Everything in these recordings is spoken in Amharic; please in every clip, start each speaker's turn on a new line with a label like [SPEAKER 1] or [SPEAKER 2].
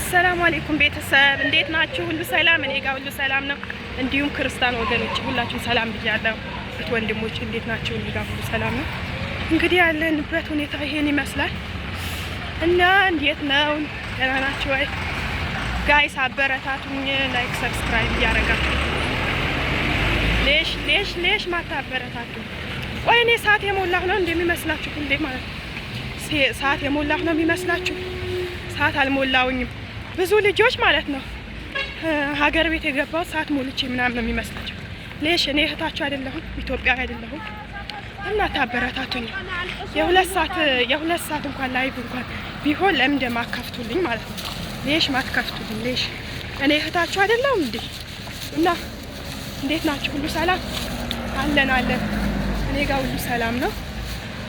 [SPEAKER 1] አሰላሙ አለይኩም ቤተሰብ እንዴት ናችሁ? ሁሉ ሰላም? እኔ ጋር ሁሉ ሰላም ነው። እንዲሁም ክርስቲያን ወገኖች ሁላችሁም ሰላም ብያለሁ። ወንድሞች እንዴት ናችሁ? እኔ ጋር ሁሉ ሰላም ነው። እንግዲህ ያለንበት ሁኔታ ይሄን ይመስላል እና እንዴት ነው? ደህና ናችሁ ወይ ጋይስ? አበረታቱኝ። ላይክ ሰብስክራይብ እያደረጋችሁ ሌሽ ማታበረታቱ። ቆይ እኔ ሰዓት የሞላሁ ነው እንደሚመስላችሁ እንዴ? ማለት ሰዓት የሞላሁ ነው የሚመስላችሁ? ሰዓት አልሞላውኝም። ብዙ ልጆች ማለት ነው ሀገር ቤት የገባው ሰዓት ሞልቼ ምናምን ነው የሚመስላቸው። ሌሽ እኔ እህታችሁ አይደለሁም፣ ኢትዮጵያዊ አይደለሁም እና ታበረታቱኝ። የሁለት ሰዓት እንኳን ላይቭ እንኳን ቢሆን ለምን እንደማከፍቱልኝ ማለት ነው። ሌሽ ማትከፍቱልኝ? ሌሽ እኔ እህታችሁ አይደለሁም እንዴ? እና እንዴት ናችሁ? ሁሉ ሰላም አለን? እኔ ጋር ሁሉ ሰላም ነው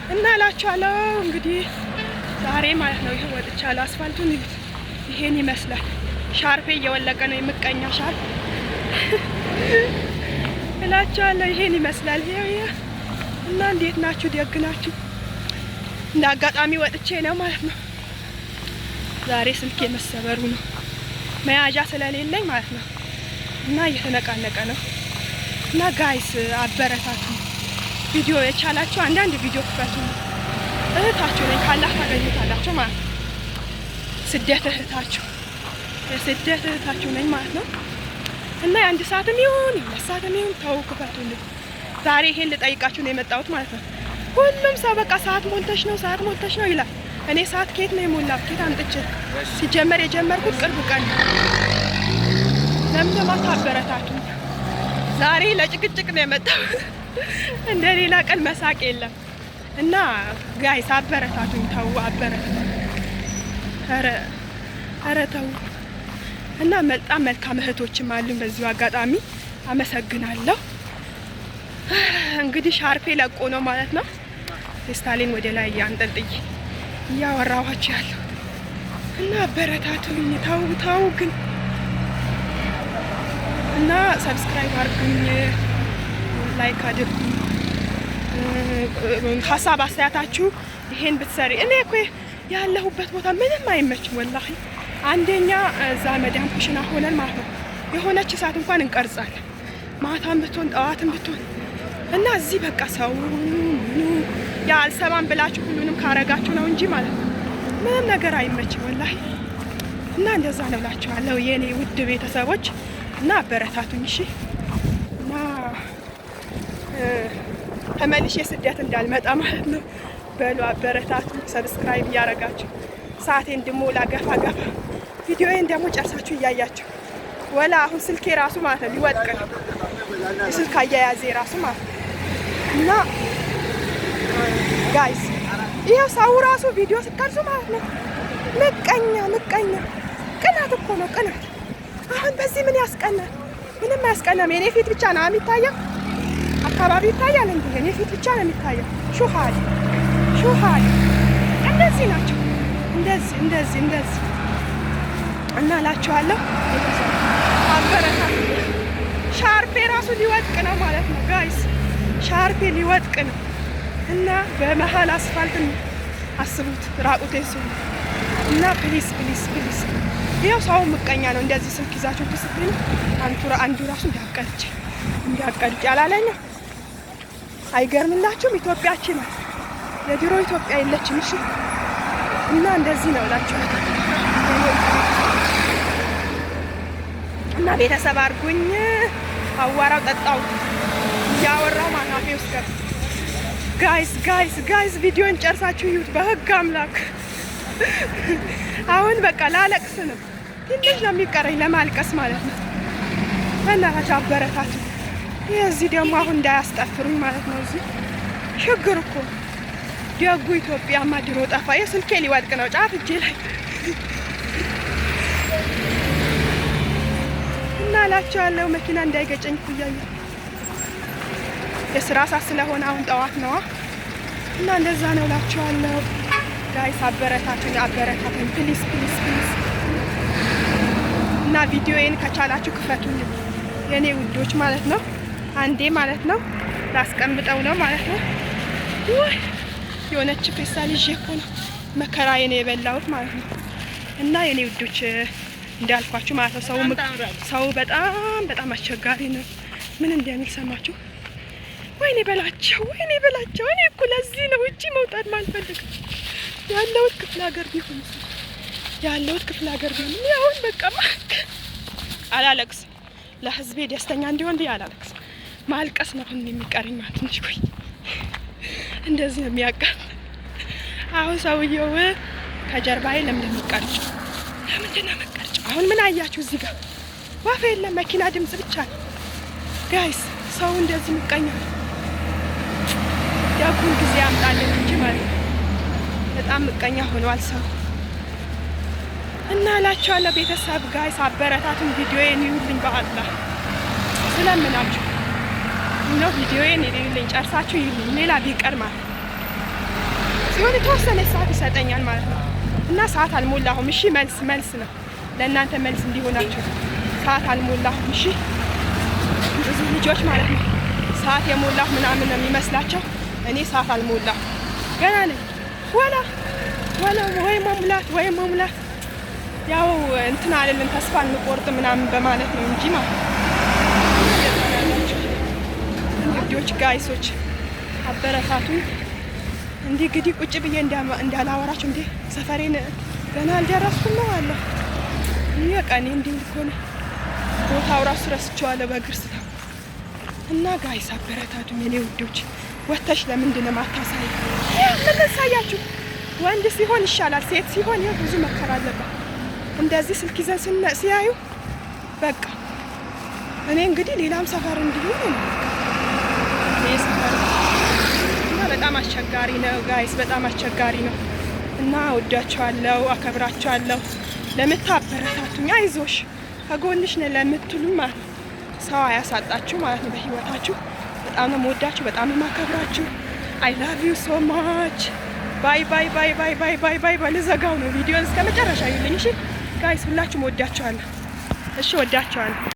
[SPEAKER 1] እና እላችኋለሁ እንግዲህ ዛሬ ማለት ነው ይሄ ወጥቻለሁ። አስፋልቱን ይሄን ይመስላል። ሻርፔ እየወለቀ ነው፣ የምቀኛ ሻርፕ እላችኋለሁ። ይሄን ይመስላል እና እንዴት ናችሁ? ደግ ናችሁ? እንደ አጋጣሚ ወጥቼ ነው ማለት ነው። ዛሬ ስልክ የመሰበሩ ነው መያዣ ስለሌለኝ ማለት ነው እና እየተነቃነቀ ነው እና ጋይስ አበረታቱ። ቪዲዮ የቻላችሁ አንዳንድ ቪዲዮ ክፈቱ። እህታችሁ ነኝ ካላህ ታገኙታላችሁ ማለት ነው። ስደት እህታችሁ ነኝ ማለት ነው እና የአንድ ሰዓትም ይሁን የሁለት ሰዓትም ይሁን ተው ክፈቱልኝ። ዛሬ ይሄን ልጠይቃችሁ ነው የመጣሁት ማለት ነው። ሁሉም ሰው በቃ ሰዓት ሞልተሽ ነው ይላል። እኔ ሰዓት ከየት ነው የሞላው? ከየት አምጥቼ? ሲጀመር የጀመርኩት ቅርብ ቀን ነው። ለምን ለማታበረታቱ? ዛሬ ለጭቅጭቅ ነው የመጣሁት። እንደ ሌላ ቀን መሳቅ የለም እና ጋይስ አበረታቱኝ። ተው አበረታቱ። ኧረ ተው እና በጣም መልካም እህቶችም አሉኝ። በዚሁ አጋጣሚ አመሰግናለሁ። እንግዲህ ሻርፔ ለቆ ነው ማለት ነው። ስታሊን ወደ ላይ አንጠልጥዬ እያወራኋችሁ ያለው እና አበረታቱኝ። ተው ግን እና ሰብስክራይብ አድርጉኝ፣ ላይክ አድርጉኝ። ሀሳብ አስተያየታችሁ ይሄን ብትሰሪ። እኔ እኮ ያለሁበት ቦታ ምንም አይመችም ወላሂ። አንደኛ እዛ መዳም ኩሽና ሆነን ማለት ነው የሆነች ሰዓት እንኳን እንቀርጻለን፣ ማታም ብትሆን ጠዋትም ብትሆን እና እዚህ በቃ ሰው ያ አልሰማም ብላችሁ ሁሉንም ካረጋችሁ ነው እንጂ ማለት ነው ምንም ነገር አይመችም ወላሂ። እና እንደዛ ነው እላችኋለሁ የኔ ውድ ቤተሰቦች እና አበረታቱኝ እሺ። እና ተመልሼ ስደት እንዳልመጣ ማለት ነው። በሉ አበረታቱ። ሰብስክራይብ እያረጋችሁ ሰዓቴን እንድሞላ ገፋ ቪዲዮዬን ደግሞ ጨርሳችሁ እያያችሁ ወላ አሁን ስልኬ ራሱ ማለት ነው ሊወድቅ ነው፣ የስልክ አያያዜ ራሱ ማለት ነው። እና ጋይስ ይኸው ሰው ራሱ ቪዲዮ ስትቀርጹ ማለት ነው ምቀኛ ቅናት እኮ ነው ቅናት። አሁን በዚህ ምን ያስቀናል? ምንም አያስቀናም። የኔ ፊት ብቻ ነው የሚታየው። አካባቢ ይታያል እንዴ? የኔ ፊት ብቻ ነው የሚታየው። ሹሃድ እንደዚህ ናቸው። እንደዚህ እና እላችኋለሁ አበረታቱ። ሻርፔ ራሱ ሊወድቅ ነው ማለት ነው ጋይስ። ሻርፔ ሊወድቅ ነው እና በመሀል አስፋልት አስቡት ራቁቴን ሲሆን እና ፕሊስ ይኸው ሰው ምቀኛ ነው። እንደዚህ ስልክ ይዛችሁ ትስብኝ አንዱ ራሱ እንዲያቀልጭ አላለኝ። አይገርምላችሁም? ኢትዮጵያችን ናት፣ የድሮ ኢትዮጵያ የለችም። እሺ እና እንደዚህ ነው እላችኋለሁ እና ቤተሰብ አድርጉኝ። አዋራው ጠጣው እያወራው ማናፌ ውስጥ ጋይስ ቪዲዮን ጨርሳችሁ ይዩት። በህግ አምላክ አሁን በቃ ላለቅስ ነው፣ ትንሽ ነው የሚቀረኝ ለማልቀስ ማለት ነው። በእናታችሁ አበረታቱ። እዚህ ደግሞ አሁን እንዳያስጠፍሩኝ ማለት ነው። እዚህ ችግር እኮ ደጉ ኢትዮጵያማ ድሮ ጠፋ። የስልኬ ሊወድቅ ነው ጫፍ እጄ ላይ እና እላችኋለሁ መኪና እንዳይገጨኝ እያየሁ የስራ ሰዓት ስለሆነ አሁን ጠዋት ነዋ እና እንደዛ ነው እላችኋለሁ ጋይስ። አበረታቱኝ ፕሊስ እና ቪዲዮዬን ከቻላችሁ ክፈቱኝ የኔ ውዶች ማለት ነው። አንዴ ማለት ነው ላስቀምጠው ነው ማለት ነው። የሆነች ፌስታል ይዤ እኮ ነው መከራዬን የበላሁት ማለት ነው። እና የኔ ውዶች እንዳልኳችሁ ማለት ነው። ሰው በጣም አስቸጋሪ ነው። ምን እንደሚል ሰማችሁ? ወይኔ በላቸው። እኔ እኮ ለዚህ ነው ውጪ መውጣት ማልፈልግ ያለሁት ክፍለ ሀገር ቢሆን አሁን በቃ አላለቅስ ለህዝቤ ደስተኛ እንዲሆን ብዬ አላለቅስ። ማልቀስ ነው አሁን የሚቀረኝ ማለት ትንሽ ቆይ እንደዚህ ነው የሚያቀር። አሁን ሰውየው ከጀርባዬ ለምንድን ነው የምትቀርጭው? አሁን ምን አያችሁ? እዚህ ጋር ወፍ የለም፣ መኪና ድምጽ ብቻ ነው። ጋይስ ሰው እንደዚህ ምቀኛ ያኩን ጊዜ ያምጣልን እንጂ ማለት ነው። በጣም ምቀኛ ሆኗል ሰው እና እላችኋለሁ ቤተሰብ ጋይስ አበረታቱን። ቪዲዮዬን ይዩልኝ በአላህ ስለምናችሁ ነው። ቪዲዮዬን ይዩልኝ፣ ጨርሳችሁ ይዩልኝ። ሌላ ቢቀር ማለት ሲሆን የተወሰነ ሰዓት ይሰጠኛል ማለት ነው። እና ሰዓት አልሞላሁም። እሺ መልስ ነው ለእናንተ መልስ እንዲሆናችሁ። ሰዓት አልሞላሁም። እሺ ብዙ ልጆች ማለት ነው ሰዓት የሞላሁ ምናምን ነው የሚመስላቸው። እኔ ሰዓት አልሞላሁም ገና ነኝ። ወላ ወይ መሙላት ያው እንትን አይደለም ተስፋ እንቆርጥ ምናምን በማለት ነው እንጂ ማለት ነው። ልጆች ጋይሶች አበረታቱ። እንዲህ ግዲ ቁጭ ብዬ እንዳላወራችሁ እንዴ ሰፈሬን ገና አልደረስኩም ነው አለ ይቀኔ እንዲህ ልኮነ ቦታው ራሱ ረስቼዋለሁ በእግር ስታ እና ጋይስ አበረታቱ የኔ ውዶች። ወተሽ ለምንድን ነው ማታሳይ? ምን ሳያችሁ? ወንድ ሲሆን ይሻላል፣ ሴት ሲሆን ይሄ ብዙ መከራ አለበት። እንደዚህ ስልክ ይዘን ሲያዩ በቃ እኔ እንግዲህ ሌላም ሰፈር እንዲሆን ነው ሰፈር እና በጣም አስቸጋሪ ነው ጋይስ፣ በጣም አስቸጋሪ ነው እና ወዳችኋለሁ፣ አከብራችኋለሁ። ለምታበረታቱኝ አይዞሽ ከጎንሽ ነኝ ለምትሉኝ ማለት ነው ሰው አያሳጣችሁ ማለት ነው በህይወታችሁ። በጣም ነው የምወዳችሁ፣ በጣም ነው የማከብራችሁ። አይ ላቭ ዩ ሶ ማች። ባይ። ልዘጋው ነው ቪዲዮን እስከ መጨረሻ ይልኝ። እሺ ጋይስ ሁላችሁም ወዳችኋለሁ። እሺ ወዳችኋለሁ።